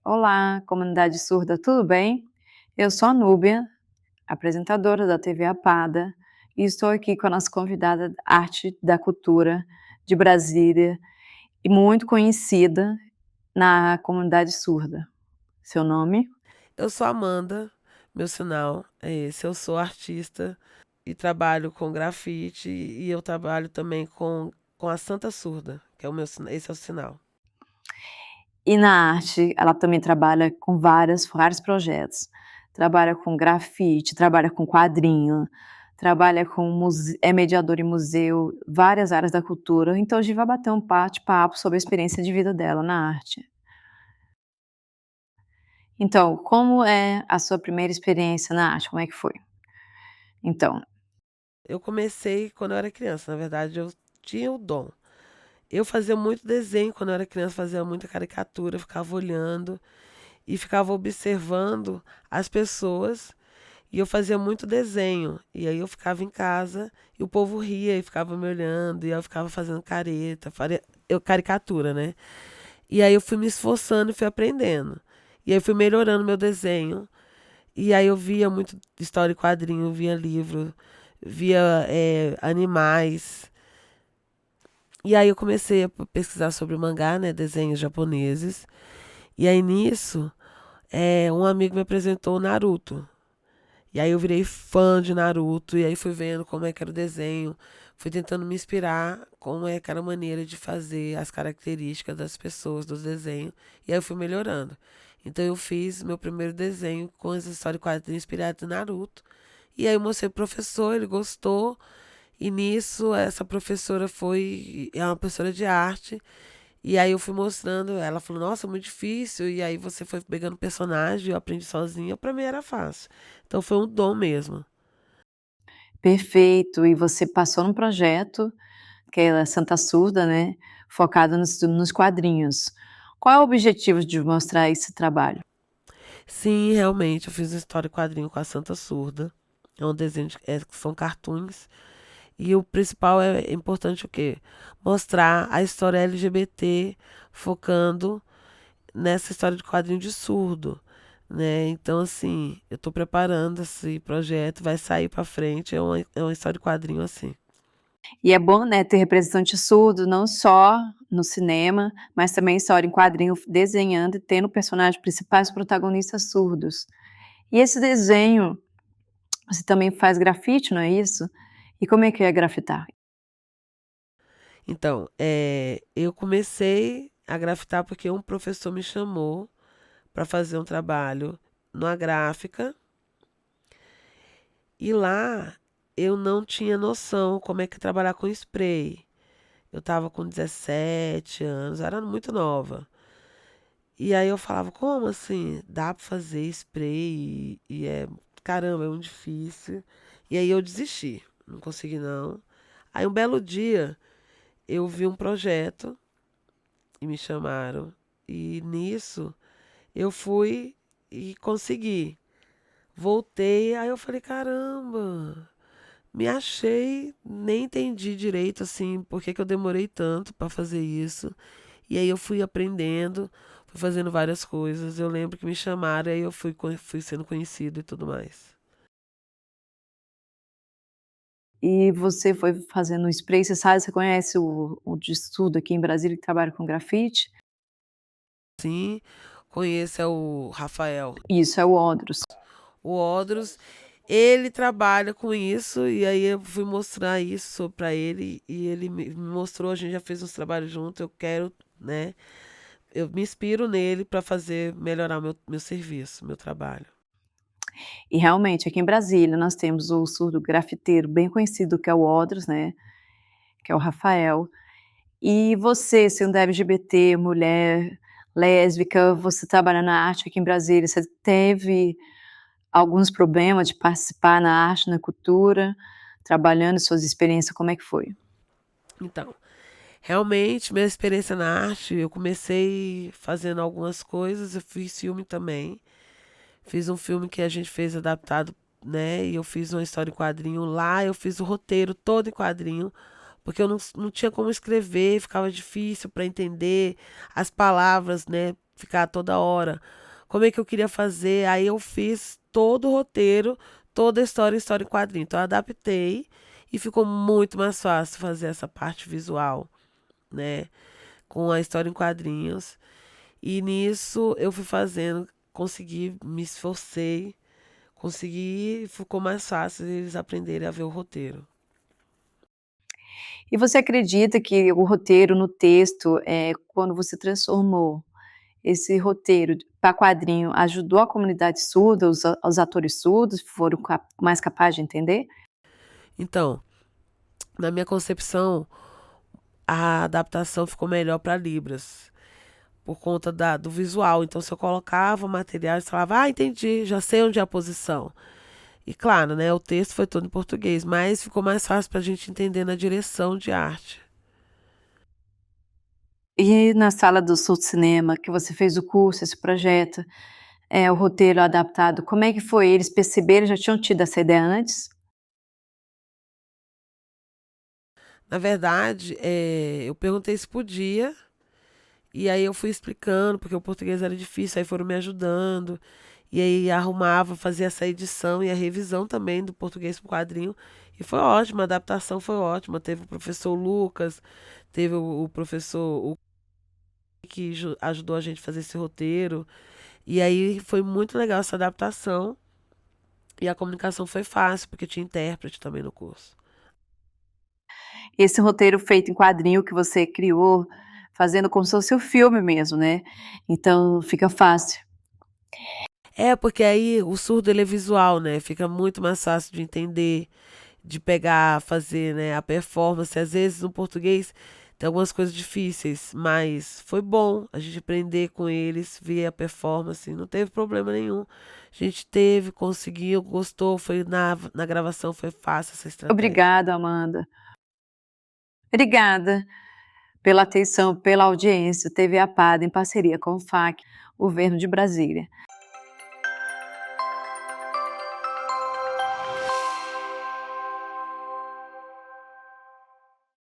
Olá, comunidade surda, tudo bem? Eu sou a Núbia, apresentadora da TV Apada, e estou aqui com a nossa convidada Arte da Cultura de Brasília e muito conhecida na comunidade surda. Seu nome? Eu sou Amanda, meu sinal é esse. Eu sou artista e trabalho com grafite e eu trabalho também com a Santa Surda, que é o meu, esse é o sinal. E na arte, ela também trabalha com vários projetos. Trabalha com grafite, trabalha com quadrinho, trabalha com é mediadora em museu, várias áreas da cultura. Então a gente vai bater um bate-papo sobre a experiência de vida dela na arte. Então, como é a sua primeira experiência na arte? Como é que foi? Então, Eu comecei quando eu era criança, na verdade eu tinha o dom. Eu fazia muito desenho quando eu era criança, fazia muita caricatura, ficava olhando e ficava observando as pessoas e eu fazia muito desenho. E aí eu ficava em casa e o povo ria e ficava me olhando e eu ficava fazendo careta, eu caricatura, né? E aí eu fui me esforçando e fui aprendendo. E aí fui melhorando meu desenho. E aí eu via muito história e quadrinho, via livro, via animais. E aí eu comecei a pesquisar sobre mangá, né, desenhos japoneses. E aí nisso, um amigo me apresentou o Naruto. E aí eu virei fã de Naruto, e aí fui vendo como é que era o desenho, fui tentando me inspirar como é que era a maneira de fazer as características das pessoas, dos desenhos, e aí eu fui melhorando. Então eu fiz meu primeiro desenho com essa história de quadrinho inspirada em Naruto, e aí eu mostrei pro professor, ele gostou, e nisso essa professora é uma professora de arte, e aí eu fui mostrando, ela falou, nossa, muito difícil. E aí você foi pegando personagem, eu aprendi sozinha, pra mim era fácil. Então foi um dom mesmo. perfeito. E você passou num projeto, que é a Santa Surda, né? Focado nos quadrinhos. Qual é o objetivo de mostrar esse trabalho? Sim, realmente, eu fiz uma história em quadrinho com a Santa Surda. É um desenho, que são cartoons. E o principal é importante o quê? Mostrar a história LGBT, focando nessa história de quadrinho de surdo. Né? Então, assim, eu estou preparando esse projeto, vai sair para frente, é uma história de quadrinho assim. E é bom, né, ter representante surdo, não só no cinema, mas também história em quadrinho, desenhando e tendo personagens principais protagonistas surdos. E esse desenho, você também faz grafite, não é isso? E como é que é grafitar? Então, eu comecei a grafitar porque um professor me chamou para fazer um trabalho numa gráfica e lá eu não tinha noção como é que trabalhar com spray. Eu estava com 17 anos, era muito nova. E aí eu falava, como assim? Dá para fazer spray caramba, é muito difícil. E aí eu desisti, não consegui não. Aí um belo dia eu vi um projeto e me chamaram. E nisso eu fui e consegui. Voltei, aí eu falei, caramba, me achei, nem entendi direito assim, por que que eu demorei tanto para fazer isso. E aí eu fui aprendendo, fui fazendo várias coisas. Eu lembro que me chamaram, aí eu fui sendo conhecido e tudo mais. E você foi fazendo spray, você sabe, você conhece o de estudo aqui em Brasília que trabalha com grafite? Sim, conheço é o Rafael. Isso, é o Odros. O Odros, ele trabalha com isso e aí eu fui mostrar isso para ele e ele me mostrou, a gente já fez uns trabalhos juntos, eu quero, né? Eu me inspiro nele para fazer melhorar meu serviço, meu trabalho. E realmente, aqui em Brasília, nós temos o surdo grafiteiro bem conhecido, que é o Odros, né, que é o Rafael. E você, sendo LGBT, mulher, lésbica, você trabalha na arte aqui em Brasília, você teve alguns problemas de participar na arte, na cultura, trabalhando suas experiências, como é que foi? Então, realmente, minha experiência na arte, eu comecei fazendo algumas coisas, eu fiz filme também. Fiz um filme que a gente fez adaptado, né? E eu fiz uma história em quadrinho lá, eu fiz o roteiro todo em quadrinho, porque eu não tinha como escrever, ficava difícil para entender as palavras, né? ficar toda hora. Como é que eu queria fazer? Aí eu fiz todo o roteiro, toda a história em quadrinho. Então eu adaptei e ficou muito mais fácil fazer essa parte visual, né? Com a história em quadrinhos. E nisso eu fui fazendo, consegui, me esforcei, consegui, ficou mais fácil eles aprenderem a ver o roteiro. E você acredita que o roteiro no texto, quando você transformou esse roteiro para quadrinho, ajudou a comunidade surda, os atores surdos foram mais capazes de entender? Então, na minha concepção, a adaptação ficou melhor para Libras, por conta do visual. Então, se eu colocava material, eles falavam, ah, entendi, já sei onde é a posição. E claro, né, o texto foi todo em português, mas ficou mais fácil para a gente entender na direção de arte. E na sala do Sul Cinema, que você fez o curso, esse projeto, o roteiro adaptado, como é que foi? Eles perceberam, já tinham tido essa ideia antes? Na verdade, eu perguntei se podia, e aí eu fui explicando, porque o português era difícil, aí foram me ajudando, e aí arrumava, fazia essa edição e a revisão também do português para o quadrinho, e foi ótimo, a adaptação foi ótima. Teve o professor Lucas, teve o professor o que ajudou a gente a fazer esse roteiro, e aí foi muito legal essa adaptação, e a comunicação foi fácil, porque tinha intérprete também no curso. Esse roteiro feito em quadrinho que você criou, fazendo como se fosse o filme mesmo, né, então fica fácil. É, porque aí o surdo ele é visual, né? Fica muito mais fácil de entender, de pegar, fazer, né, a performance. Às vezes no português tem algumas coisas difíceis, mas foi bom a gente aprender com eles, ver a performance, não teve problema nenhum. A gente teve, conseguiu, gostou, foi na gravação foi fácil essa estratégia. Obrigada, Amanda. Obrigada pela atenção, pela audiência. TV A Par, em parceria com o FAC, Governo de Brasília.